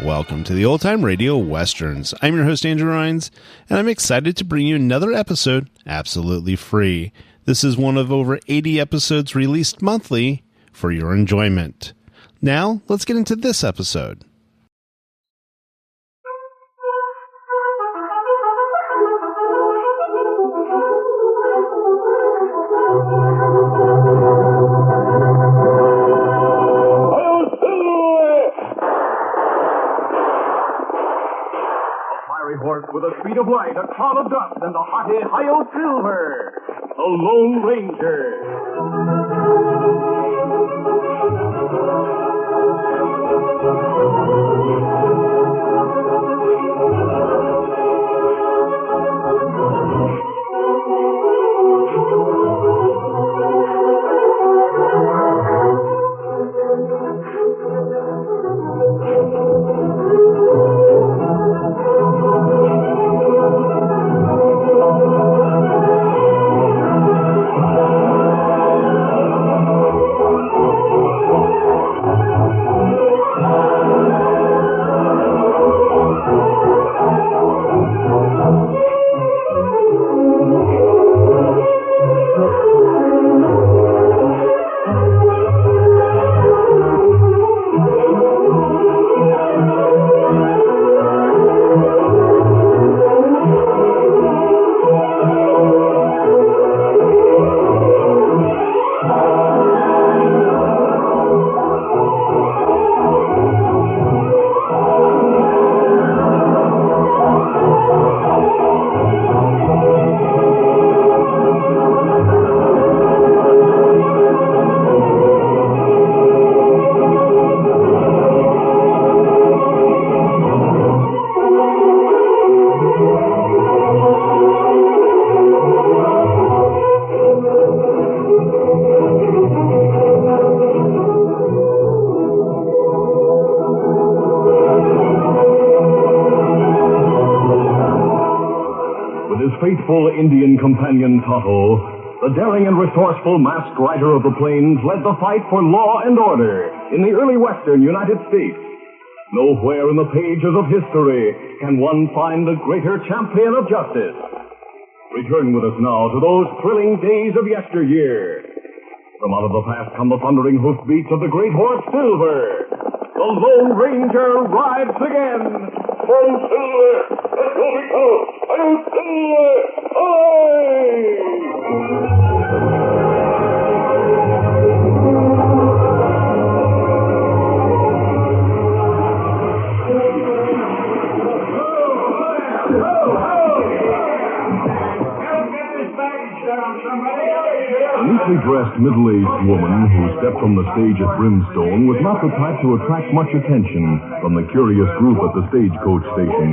Welcome to the Old Time Radio Westerns. I'm your host, Andrew Rhines, and I'm excited to bring you another episode absolutely free. This is one of over 80 episodes released monthly for your enjoyment. Now, let's get into this episode. Horse with a speed of light, a cloud of dust, and the haughty Hi-Yo Silver, the Lone Ranger. Faithful Indian companion Tonto, the daring and resourceful masked rider of the plains, led the fight for law and order in the early western United States. Nowhere in the pages of history can one find a greater champion of justice. Return with us now to those thrilling days of yesteryear. From out of the past come the thundering hoofbeats of the great horse Silver. The Lone Ranger rides again. From Silver, let's go, Silver! A neatly dressed, middle-aged woman who stepped from the stage at Brimstone was not the type to attract much attention from the curious group at the stagecoach station.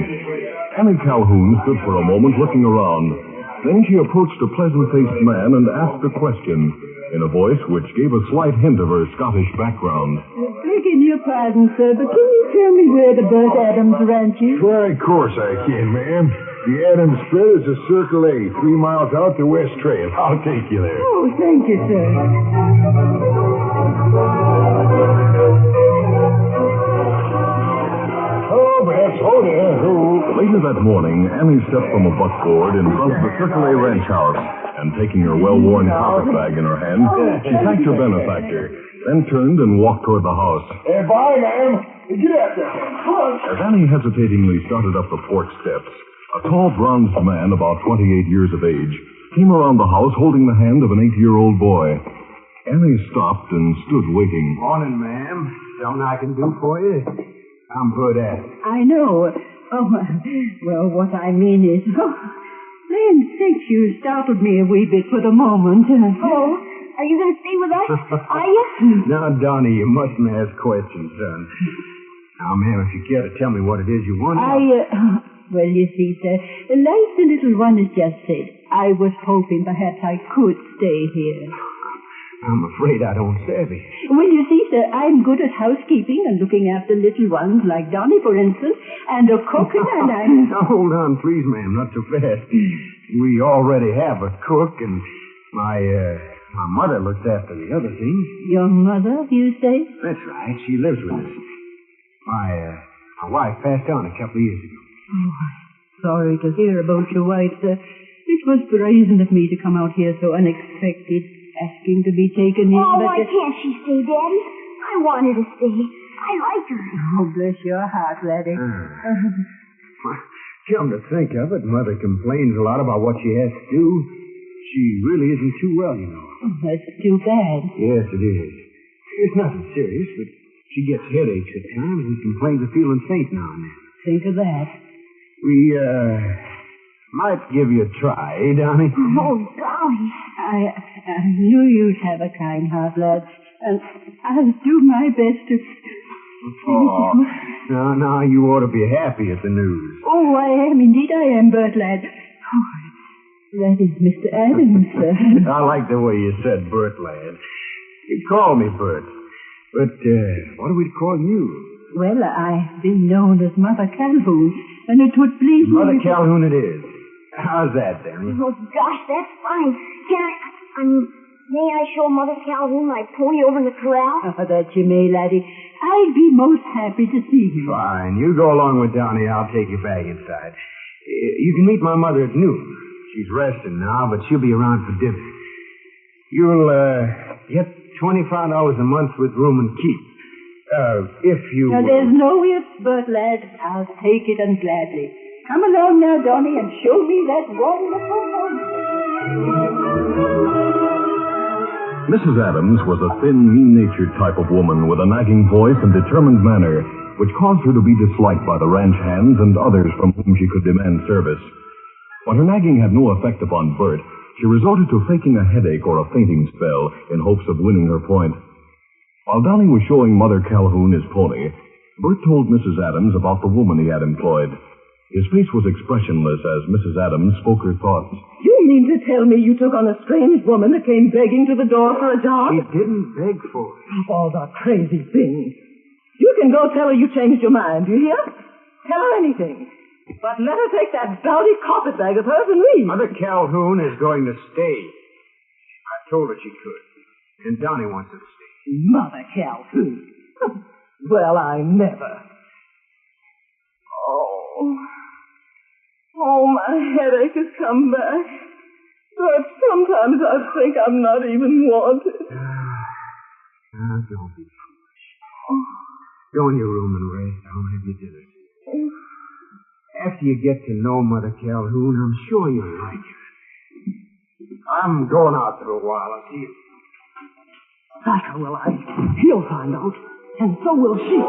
Annie Calhoun stood for a moment looking around. Then she approached a pleasant-faced man and asked a question in a voice which gave a slight hint of her Scottish background. Begging your pardon, sir, but can you tell me where the Burt Adams ranch is? Why, of course I can, ma'am. The Adams spread is a Circle A, 3 miles out the West Trail. I'll take you there. Oh, thank you, sir. Later that morning, Annie stepped from a buckboard in front of the Circle A ranch house, and taking her well-worn carpet bag in her hand, she thanked her benefactor, then turned and walked toward the house. Bye, ma'am. Get out there. Come on. As Annie hesitatingly started up the porch steps, a tall, bronzed man about 28 years of age came around the house holding the hand of an 8-year-old boy. Annie stopped and stood waiting. Morning, ma'am. Something I can do for you? I'm good at it. I know. Oh, well, what I mean is... Oh, land sakes, you startled me a wee bit for the moment. Oh, are you going to stay with us? Are you? Now, Donnie, you mustn't ask questions, son. Now, ma'am, if you care to tell me what it is you want... Well, you see, sir, like the little one has just said, I was hoping perhaps I could stay here. I'm afraid I don't savvy. Well, you see, sir, I'm good at housekeeping and looking after little ones like Donnie, for instance, and a cook, and I'm... Now, hold on, please, ma'am. Not so fast. We already have a cook, and my mother looks after the other things. Your mother, you say? That's right. She lives with us. My wife passed on a couple of years ago. Oh, I'm sorry to hear about your wife, sir. It was brazen of me to come out here so unexpected, asking to be taken in. Oh, but why can't she stay, Daddy? I want her to stay. I like her. Oh, bless your heart, laddie. Come to think of it, Mother complains a lot about what she has to do. She really isn't too well, you know. Oh, that's too bad. Yes, it is. It's nothing serious, but she gets headaches at times and complains of feeling faint now and then. Think of that. We, might give you a try, eh, Donnie? Oh, golly. I knew you'd have a kind heart, lad, and I'll do my best to... Oh, now you ought to be happy at the news. Oh, I am, indeed I am, Bert, lad. Oh, that is Mr. Adams, sir. I like the way you said Bert, lad. You call me Bert. But, what do we call you? Well, I've been known as Mother Calhoun, and it would please me... Mother Calhoun it is. How's that, Danny? Oh, gosh, that's fine. May I show Mother Calhoun my pony over in the corral? Oh, that you may, laddie. I'd be most happy to see you. Fine. You go along with Donnie. I'll take you back inside. You can meet my mother at noon. She's resting now, but she'll be around for dinner. You'll, get $25 a month with room and keep. If you... Now, there's no ifs, Bert, lad. I'll take it and gladly. Come along now, Donnie, and show me that wonderful home. Mrs. Adams was a thin, mean-natured type of woman with a nagging voice and determined manner, which caused her to be disliked by the ranch hands and others from whom she could demand service. When her nagging had no effect upon Bert, she resorted to faking a headache or a fainting spell in hopes of winning her point. While Donnie was showing Mother Calhoun his pony, Bert told Mrs. Adams about the woman he had employed. His face was expressionless as Mrs. Adams spoke her thoughts. You mean to tell me you took on a strange woman that came begging to the door for a job? She didn't beg for it. Oh, the crazy thing. You can go tell her you changed your mind, you hear? Tell her anything. But let her take that dowdy carpetbag of hers and leave. Mother Calhoun is going to stay. I told her she could. And Donnie wants her to stay. Mother Calhoun. Well, I never. Oh, my headache has come back. But sometimes I think I'm not even wanted. Don't be foolish. Go in your room and rest. I'll have you dinner. After you get to know Mother Calhoun, I'm sure you'll like her. I'm going out for a while. I'll see you. That will I. He'll find out. And so will she.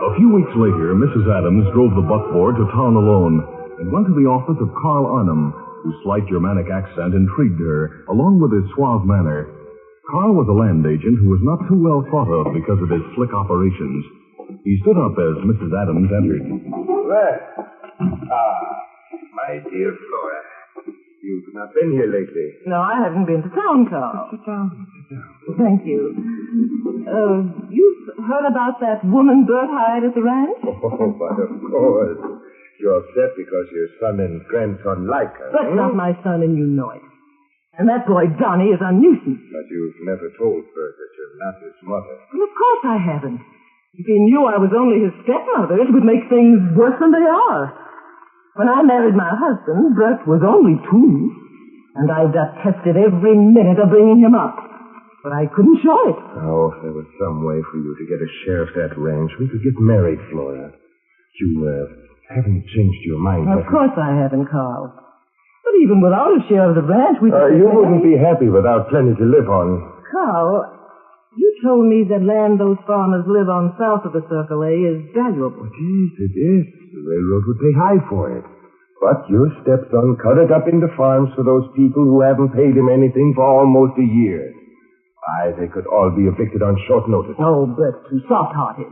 A few weeks later, Mrs. Adams drove the buckboard to town alone and went to the office of Carl Arnhem, whose slight Germanic accent intrigued her, along with his suave manner. Carl was a land agent who was not too well thought of because of his slick operations. He stood up as Mrs. Adams entered. Well, my dear Flora, you've not been here lately. No, I haven't been to town, Carl. Sit down. Thank you. You've heard about that woman Bert hired at the ranch? Oh, but of course. You're upset because your son and grandson like her. Bert's not my son, and you know it. And that boy, Donnie, is a nuisance. But you've never told Bert that you're not his mother. Well, of course I haven't. If he knew I was only his stepmother, it would make things worse than they are. When I married my husband, Bert was only 2. And I detested every minute of bringing him up. But I couldn't show it. Oh, if there was some way for you to get a share of that ranch, we could get married, Flora. You, haven't changed your mind, Of course I haven't, Carl. But even without a share of the ranch, we could... You wouldn't be happy without plenty to live on. Carl, you told me that land those farmers live on south of the Circle A is valuable. Yes, it is. The railroad would pay high for it. But your stepson cut it up into farms for those people who haven't paid him anything for almost a year. Why, they could all be evicted on short notice. Oh, Bert's too soft-hearted.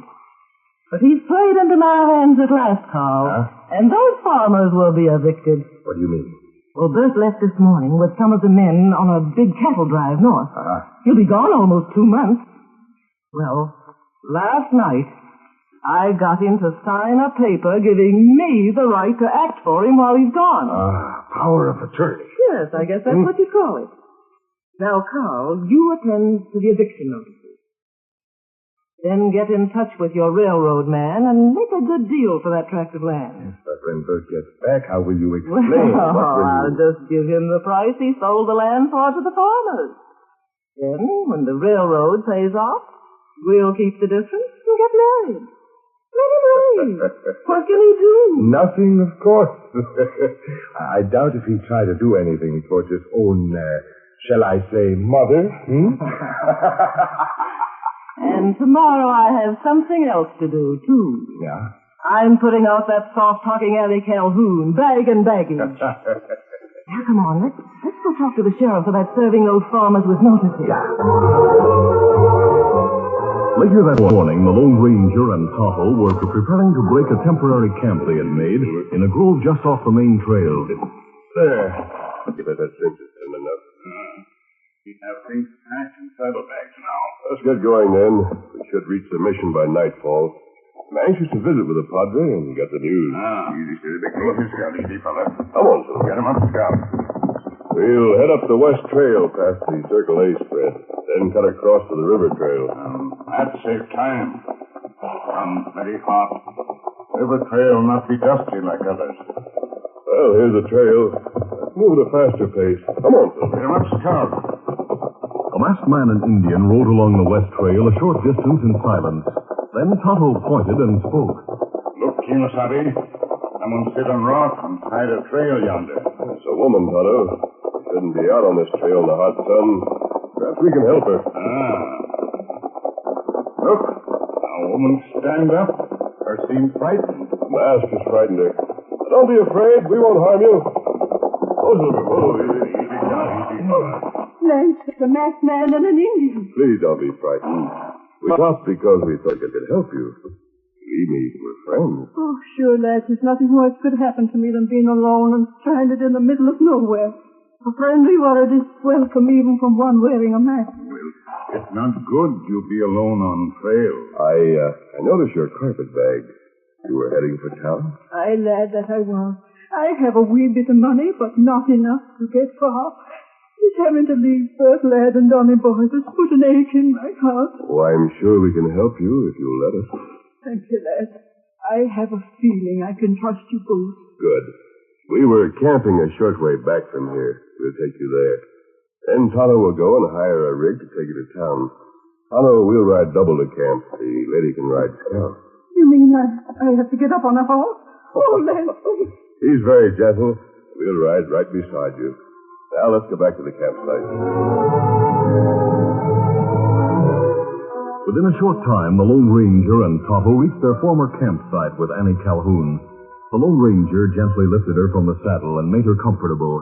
But he's played into my hands at last, Carl. Huh? And those farmers will be evicted. What do you mean? Well, Bert left this morning with some of the men on a big cattle drive north. Uh-huh. He'll be gone almost 2 months. Well, last night, I got him to sign a paper giving me the right to act for him while he's gone. Power of attorney. Yes, I guess that's what you call it. Now, Carl, you attend to the eviction notices. Then get in touch with your railroad man and make a good deal for that tract of land. But when Bert gets back, how will you Well, explain? I'll just give him the price he sold the land for to the farmers. Then, when the railroad pays off, we'll keep the difference and get married. Let him marry. What can he do? Nothing, of course. I doubt if he'd try to do anything towards his own, shall I say, mother. And tomorrow I have something else to do, too. Yeah? I'm putting out that soft-talking alley Calhoun, bag and baggage. Now, come on, let's go talk to the sheriff about serving those farmers with notices. Later that morning, the Lone Ranger and Tonto were preparing to break a temporary camp they had made in a grove just off the main trail. There. You bet that cinch is thin enough. We have things packed in saddlebags now. Let's get going, then. We should reach the mission by nightfall. I'm anxious to visit with the Padre and get the news. Easy, steady, big fella. Scout, easy, fella. Come on, Silver. Get him up, Scout. We'll head up the west trail past the Circle A spread, then cut across to the river trail. That save time. Sun very hot. River trail not be dusty like others. Well, here's the trail. Let's move at a faster pace. Come on, Silver. Get him up, Scout. A masked man and Indian rode along the west trail a short distance in silence. Then Tonto pointed and spoke. Look, Kemosabe. Someone sit on rock and hide a trail yonder. It's a woman, Tonto. She shouldn't be out on this trail in the hot sun. Perhaps we can help her. Look, a woman stand up. Her seem frightened. Mask has frightened her. Don't be afraid. We won't harm you. Oh, Silver. Oh, easy. Lance, a masked man and an Indian. Please don't be frightened. We stopped because we thought it could help you. Believe me, we're friends. Oh, sure, Lance, there's nothing worse could happen to me than being alone and stranded in the middle of nowhere. A friendly word is welcome even from one wearing a mask. Well, it's not good you be alone on trail. I noticed your carpet bag. You were heading for town? Aye, lad, that I was. I have a wee bit of money, but not enough to get far. Just having to leave Bert, lad, and Donny boy has put an ache in my heart. Oh, I'm sure we can help you if you'll let us. Thank you, lad. I have a feeling I can trust you both. Good. We were camping a short way back from here. We'll take you there. Then Tonto will go and hire a rig to take you to town. Tonto, we'll ride double to camp. The lady can ride scout. You mean I have to get up on a horse? Oh, lad. He's very gentle. We'll ride right beside you. Now let's go back to the campsite. Within a short time, the Lone Ranger and Tonto reached their former campsite with Annie Calhoun. The Lone Ranger gently lifted her from the saddle and made her comfortable.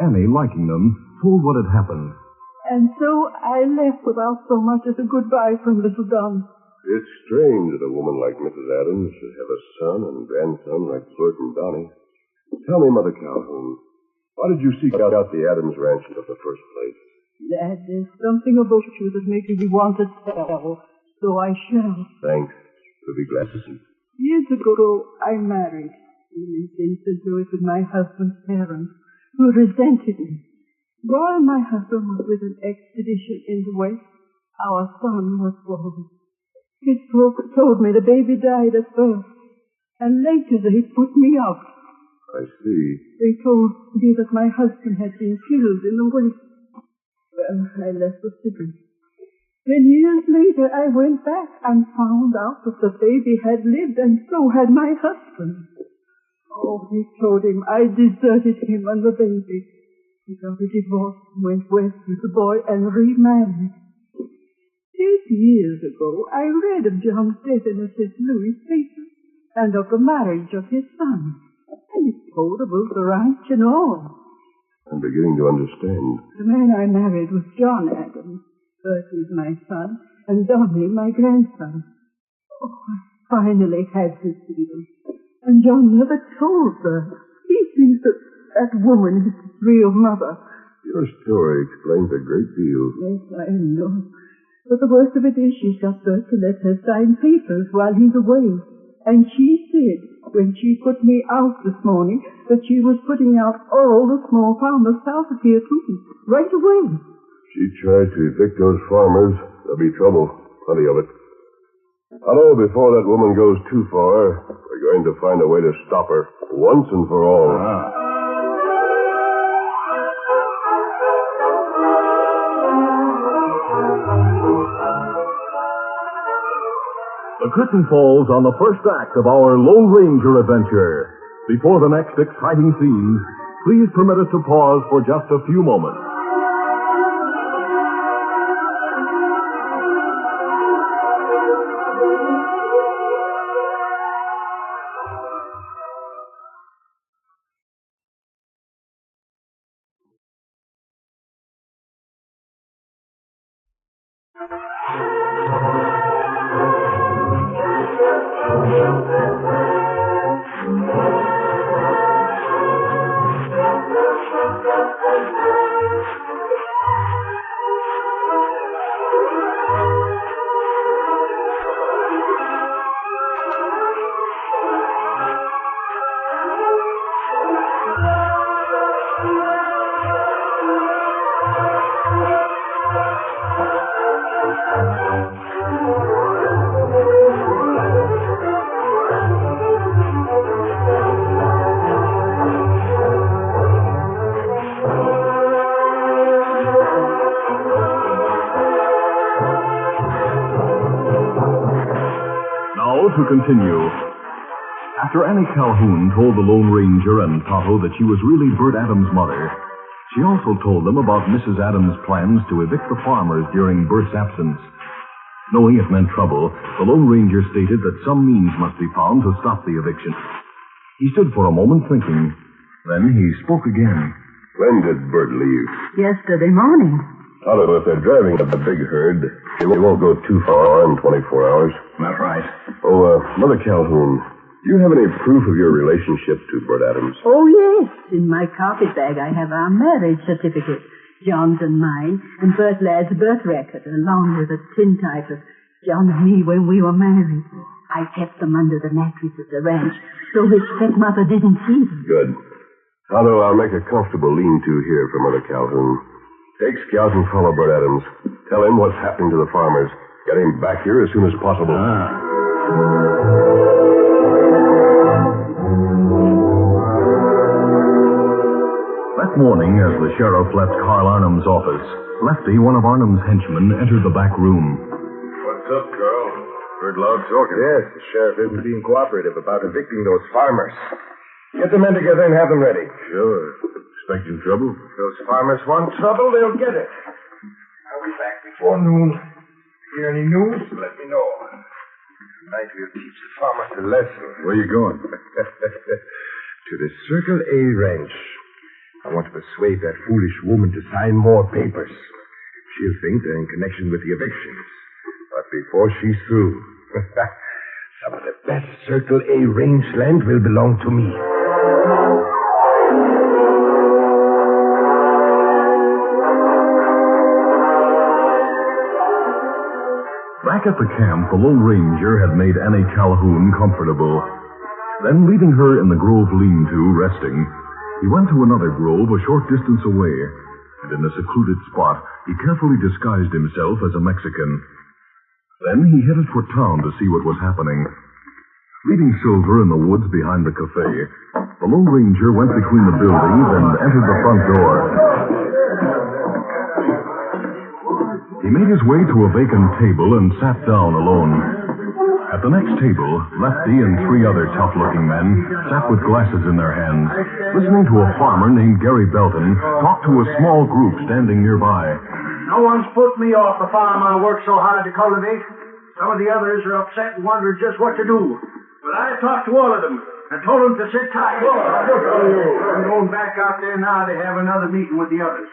Annie, liking them, told what had happened. And so I left without so much as a goodbye from little Don. It's strange that a woman like Mrs. Adams should have a son and grandson like Flirt and Donnie. Tell me, Mother Calhoun, why did you seek out the Adams ranch in the first place? Dad, there's something about you that makes me want to tell, so I shall. Thanks. We'll be glad to see you. Years ago, I married. We lived in St. Louis with my husband's parents, who resented me. While my husband was with an expedition in the West, our son was born. His folks told me the baby died at birth, and later they put me out. I see. They told me that my husband had been killed in the West. Well, I left the city. 10 years later, I went back and found out that the baby had lived, and so had my husband. Oh, they told him I deserted him and the baby. He got a divorce and went west with the boy and remarried. 8 years ago, I read of John's death in a St. Louis paper, and of the marriage of his son. And it told about the ranch and all. I'm beginning to understand. The man I married was John Adams. Bert is my son, and Donnie my grandson. Oh, finally had his freedom. And John never told Bert. He thinks that woman is his real mother. Your story explains a great deal. Yes, I know. But the worst of it is she's got Bert to let her sign papers while he's away. And she said, when she put me out this morning, that she was putting out all the small farmers' houses here, too, right away. She tries to evict those farmers. There'll be trouble. Plenty of it. Hello, before that woman goes too far, we're going to find a way to stop her, once and for all. The curtain falls on the first act of our Lone Ranger adventure. Before the next exciting scenes, please permit us to pause for just a few moments. To continue. After Annie Calhoun told the Lone Ranger and Tonto that she was really Bert Adams' mother, she also told them about Mrs. Adams' plans to evict the farmers during Bert's absence. Knowing it meant trouble, the Lone Ranger stated that some means must be found to stop the eviction. He stood for a moment thinking. Then he spoke again. When did Bert leave? Yesterday morning. Tonto, if they're driving a big herd, they won't go too far in 24 hours. That's right. Oh, Mother Calhoun, do you have any proof of your relationship to Bert Adams? Oh, yes. In my carpet bag I have our marriage certificate. John's and mine, and Bert Ladd's birth record, along with a tintype of John and me when we were married. I kept them under the mattress at the ranch, so his stepmother didn't see them. Good. Tonto, I'll make a comfortable lean-to here for Mother Calhoun. Take Scout and follow Bert Adams. Tell him what's happening to the farmers. Get him back here as soon as possible. That morning, as the sheriff left Carl Arnham's office, Lefty, one of Arnham's henchmen, entered the back room. What's up, Carl? Heard loud talking. Yes, the sheriff isn't being cooperative about evicting those farmers. Get the men together and have them ready. Sure. Expecting trouble? If those farmers want trouble, they'll get it. I'll be back before noon. Hear any news? Let me know. Tonight we'll teach the farmers a lesson. Where are you going? To the Circle A ranch. I want to persuade that foolish woman to sign more papers. She'll think they're in connection with the evictions. But before she's through, some of the best Circle A rangeland will belong to me. Back at the camp, the Lone Ranger had made Annie Calhoun comfortable. Then, leaving her in the grove lean-to, resting, he went to another grove a short distance away, and in a secluded spot, he carefully disguised himself as a Mexican. Then he headed for town to see what was happening. Leaving Silver in the woods behind the cafe, the Lone Ranger went between the buildings and entered the front door. He made his way to a vacant table and sat down alone. At the next table, Lefty and three other tough-looking men sat with glasses in their hands, listening to a farmer named Gary Belton talk to a small group standing nearby. No one's put me off the farm I worked so hard to cultivate. Some of the others are upset and wondering just what to do. But I talked to all of them and told them to sit tight. I'm going back out there now to have another meeting with the others.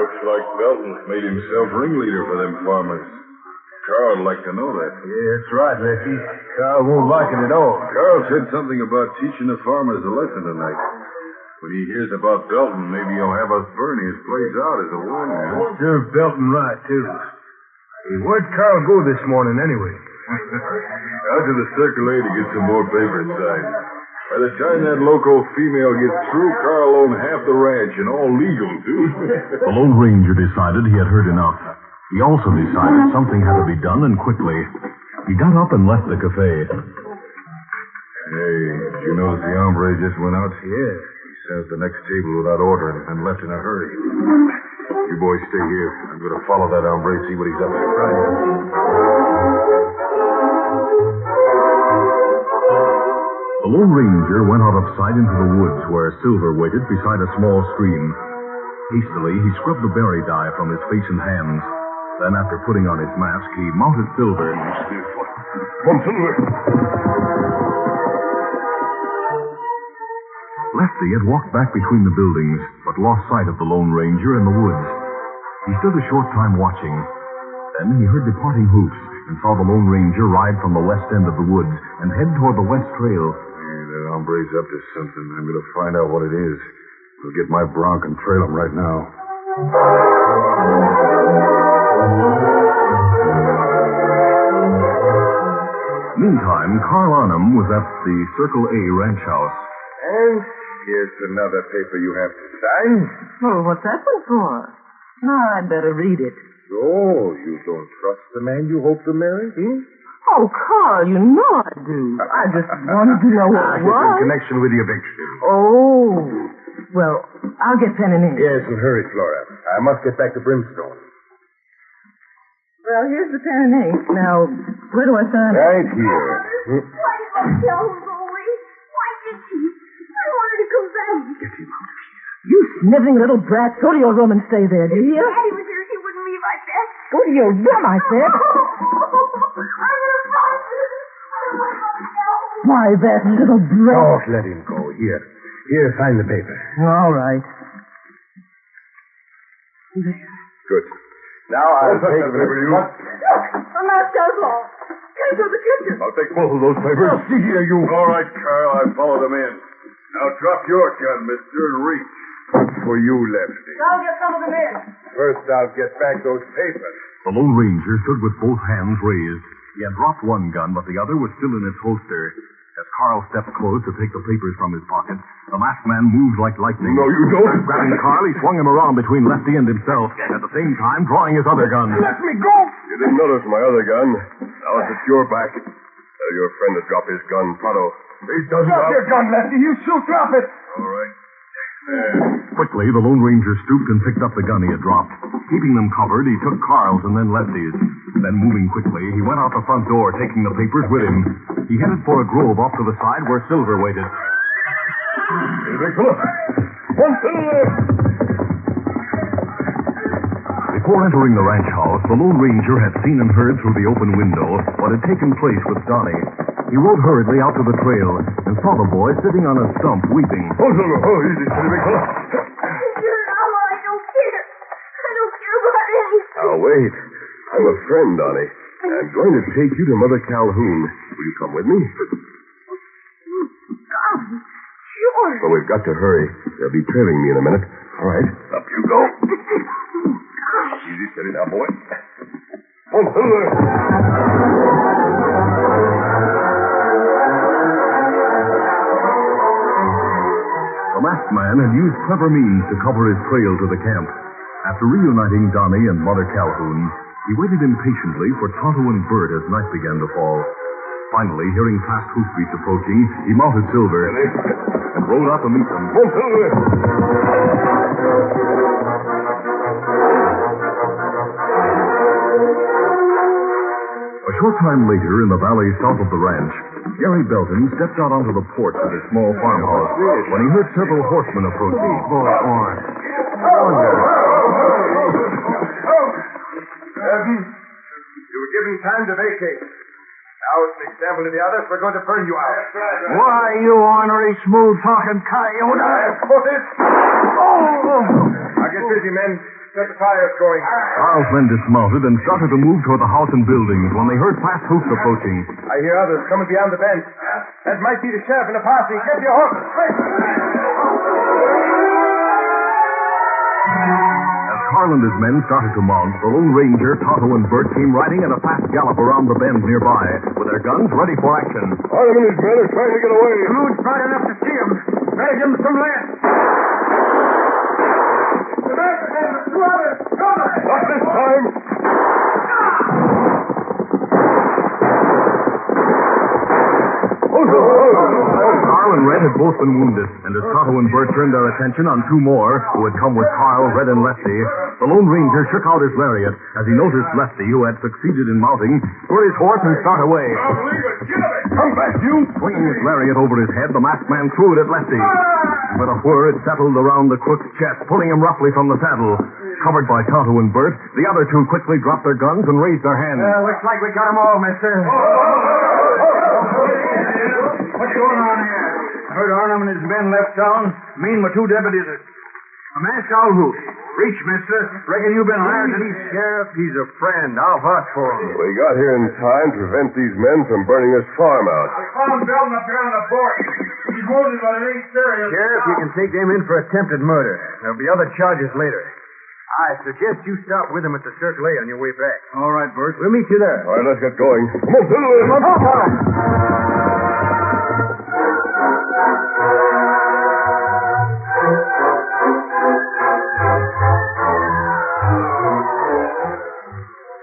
Looks like Belton's made himself ringleader for them farmers. Carl'd like to know that. Yeah, that's right, Lefty. Carl won't like it at all. Carl said something about teaching the farmers a lesson tonight. When he hears about Belton, maybe he'll have us burn his place out as a warning. Huh? Serve Belton right, too. Hey, where'd Carl go this morning, anyway? Out to the Circle A to get some more papers signed. By the time that local female gets through, Carl owned half the ranch and all legal, too. The Lone Ranger decided he had heard enough. He also decided something had to be done, and quickly. He got up and left the cafe. Hey, did you notice the hombre just went out? Yeah. He sat at the next table without ordering and left in a hurry. You boys stay here. I'm going to follow that hombre, see what he's up to. Right. The Lone Ranger went out of sight into the woods where Silver waited beside a small stream. Hastily, he scrubbed the berry dye from his face and hands. Then, after putting on his mask, he mounted Silver. Come, Silver. Lefty had walked back between the buildings, but lost sight of the Lone Ranger in the woods. He stood a short time watching. Then he heard departing hoofs and saw the Lone Ranger ride from the west end of the woods and head toward the west trail. Hey, that hombre's up to something. I'm going to find out what it is. I'll get my bronc and trail him right now. Meantime, Carl Arnhem was at the Circle A ranch house. And here's another paper you have to sign. Oh, what's that one for? No, I'd better read it. Oh, you don't trust the man you hope to marry, eh? Oh, Carl, you know I do. I just wanted to know what it It's was. in connection with the eviction. Oh. Well, I'll get pen and ink. Yes, and hurry, Flora. I must get back to Brimstone. Well, here's the pen and ink. Now, where do I sign it? Right here. Why did my Calhoun go away? Why did he? I wanted to come back. Get him out of here. You sniveling little brat. Go to your room and stay there, do you hear? Daddy was here. He wouldn't leave, I bet. Go to your room, I said. I'm gonna find you. Why, that little brat. Don't let him go. Here, sign the paper. All right. Good. Now I'll take the paper you. The mask goes off. Get to the kitchen. I'll take both of those papers. Oh, see here, you. All right, Carl, I followed them in. Now drop your gun, mister, and reach. For you, Lefty. I'll get some of them in. First, I'll get back those papers. The Lone Ranger stood with both hands raised. He had dropped one gun, but the other was still in its holster. As Carl stepped close to take the papers from his pocket, the masked man moved like lightning. No, you don't. Grabbing Carl, he swung him around between Lefty and himself, at the same time drawing his other gun. Let me go. You didn't notice my other gun. Now it's at your back. Tell your friend to drop his gun, pronto. He doesn't drop your gun, Lefty. You shoot, drop it. All right. Quickly, the Lone Ranger stooped and picked up the gun he had dropped. Keeping them covered, he took Carl's and then Lefty's. Then, moving quickly, he went out the front door, taking the papers with him. He headed for a grove off to the side where Silver waited. Hey, big fella. One Silver. Before entering the ranch house, the Lone Ranger had seen and heard through the open window what had taken place with Donnie. He rode hurriedly out to the trail and saw the boy sitting on a stump weeping. Oh, Silver. Oh, easy, steady, big fella. You're an I don't care. I don't care about anything. Now, wait. I'm a friend, Donnie. I'm going to take you to Mother Calhoun. Will you come with me? Sure. Well, we've got to hurry. They'll be trailing me in a minute. All right. Up you go. Easy, steady now, boy. One Silver. The masked man had used clever means to cover his trail to the camp. After reuniting Donnie and Mother Calhoun, he waited impatiently for Tonto and Bert as night began to fall. Finally, hearing fast hoofbeats approaching, he mounted Silver and rode out to meet them. One Silver. A short time later, in the valley south of the ranch, Gary Belton stepped out onto the porch of his small farmhouse when he heard several horsemen approaching. You were given time to vacate. Now it's an example to the others. We're going to burn you out. Why, you ornery, smooth-talking coyote? Put it. Oh! Now get busy, men. Get the fires going. Carl's men dismounted and started to move toward the house and buildings when they heard fast hoofs approaching. I hear others coming beyond the bend. That might be the sheriff and the posse. Get your horses. As Carl and his men started to mount, the Lone Ranger, Tonto, and Bert came riding at a fast gallop around the bend nearby, with their guns ready for action. Harlem and his men are trying to get away. The moon's bright enough to see them. Better give them some light. Not this time. Carl and Red had both been wounded, and as Tonto and Bert turned their attention on two more, who had come with Carl, Red, and Lefty, the Lone Ranger shook out his lariat as he noticed Lefty, who had succeeded in mounting, spur his horse and start away. Come back, you! Swinging his lariat over his head, the masked man threw it at Lefty. With a whir, it settled around the crook's chest, pulling him roughly from the saddle. Covered by Tonto and Bert, the other two quickly dropped their guns and raised their hands. Looks like we got them all, mister. What's going on here? I heard Arnhem and his men left town. Mean with two deputies. A man Calhoun. Reach, mister. Reckon you've been hired to... Sheriff, he's a friend. I'll vouch for him. We got here in time to prevent these men from burning this farm out. I found him building up here on the fort. He's wounded, but it ain't serious. Sheriff, you can take them in for attempted murder. There'll be other charges later. I suggest you stop with him at the Circle A on your way back. All right, Bert. We'll meet you there. All right, let's get going. Come on, Bill. Come on, Tonto.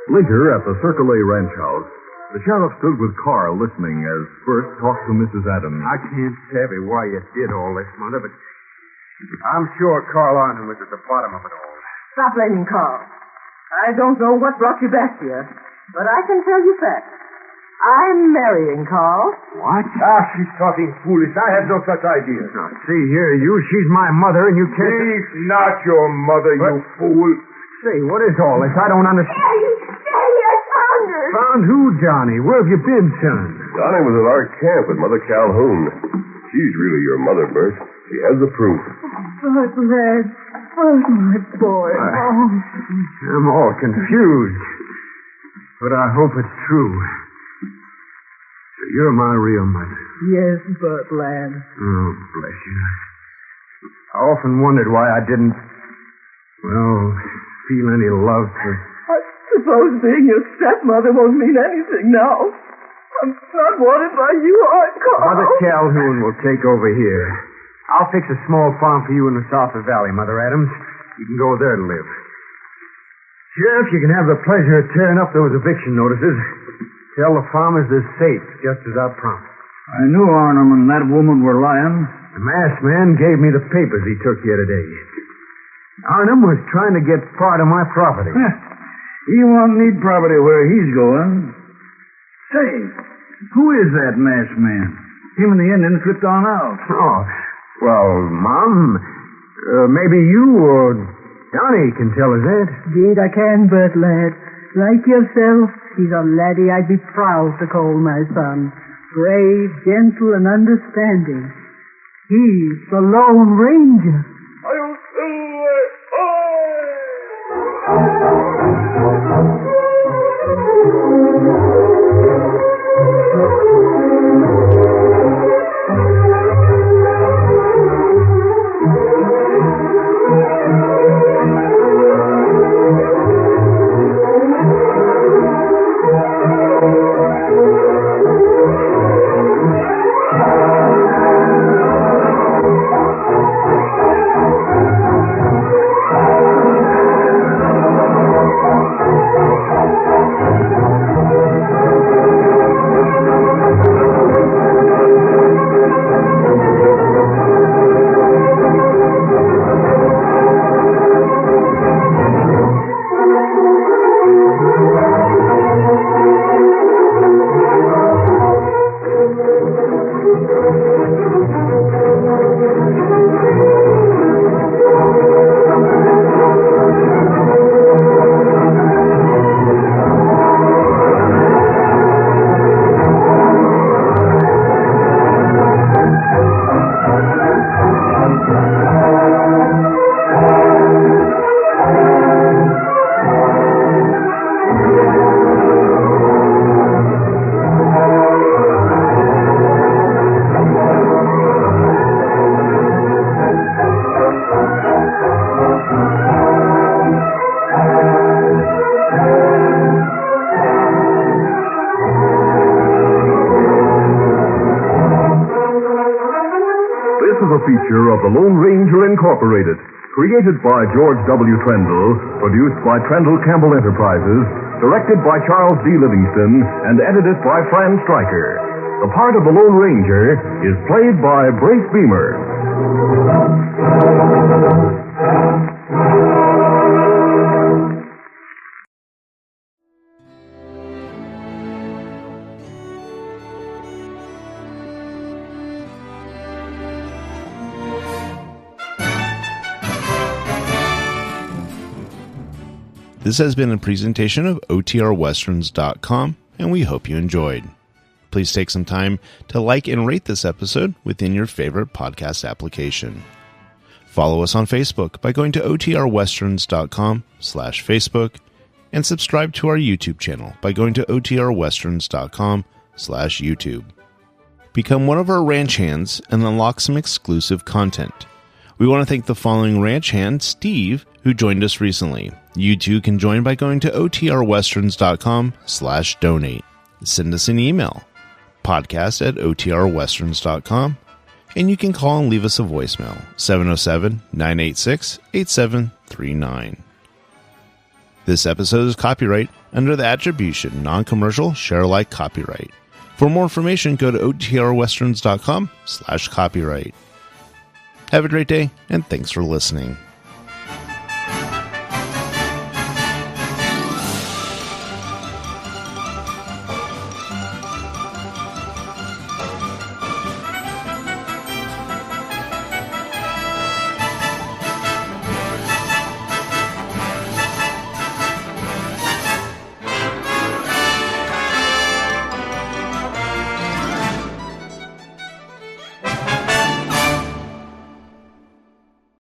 Later, at the Circle A ranch house, the sheriff stood with Carl listening as Bert talked to Mrs. Adams. I can't savvy why you did all this, Mother, but I'm sure Carl Arnhem was at the bottom of it all. Stop blaming Carl. I don't know what brought you back here, but I can tell you facts. I'm marrying Carl. What? She's talking foolish. I had no such idea. Now, see here, she's my mother, and you can't... She's not your mother, you fool. Say, what is all this? I don't understand. Daddy, I found her. Found who, Johnny? Where have you been, son? Donnie was at our camp with Mother Calhoun. She's really your mother, Bert. She has the proof. Bert, Red. Oh, my boy. I'm all confused. But I hope it's true. So you're my real mother. Yes, Bert, lad. Oh, bless you. I often wondered why I didn't, feel any love for... I suppose being your stepmother won't mean anything now. I'm not wanted by you, Carl. Mother Calhoun will take over here. I'll fix a small farm for you in the South Valley, Mother Adams. You can go there to live. Sheriff, you can have the pleasure of tearing up those eviction notices. Tell the farmers they're safe, just as I promised. I knew Arnhem and that woman were lying. The masked man gave me the papers he took here today. Arnhem was trying to get part of my property. He won't need property where he's going. Say, who is that masked man? Him and the Indian slipped on out. Oh, well, Mom, maybe you or Johnny can tell us that. Indeed I can, Bert, lad. Like yourself, he's a laddie I'd be proud to call my son. Brave, gentle, and understanding. He's the Lone Ranger. picture of the Lone Ranger Incorporated, created by George W. Trendle, produced by Trendle Campbell Enterprises, directed by Charles D. Livingston, and edited by Fran Stryker. The part of the Lone Ranger is played by Brace Beamer. This has been a presentation of OTRWesterns.com, and we hope you enjoyed. Please take some time to like and rate this episode within your favorite podcast application. Follow us on Facebook by going to OTRWesterns.com/Facebook, and subscribe to our YouTube channel by going to OTRWesterns.com/YouTube. Become one of our ranch hands and unlock some exclusive content. We want to thank the following ranch hand, Steve, who joined us recently. You too can join by going to OTRWesterns.com/donate. Send us an email, podcast@OTRWesterns.com, and you can call and leave us a voicemail, 707-986-8739. This episode is copyright under the attribution non-commercial share-alike copyright. For more information, go to OTRWesterns.com/copyright. Have a great day, and thanks for listening.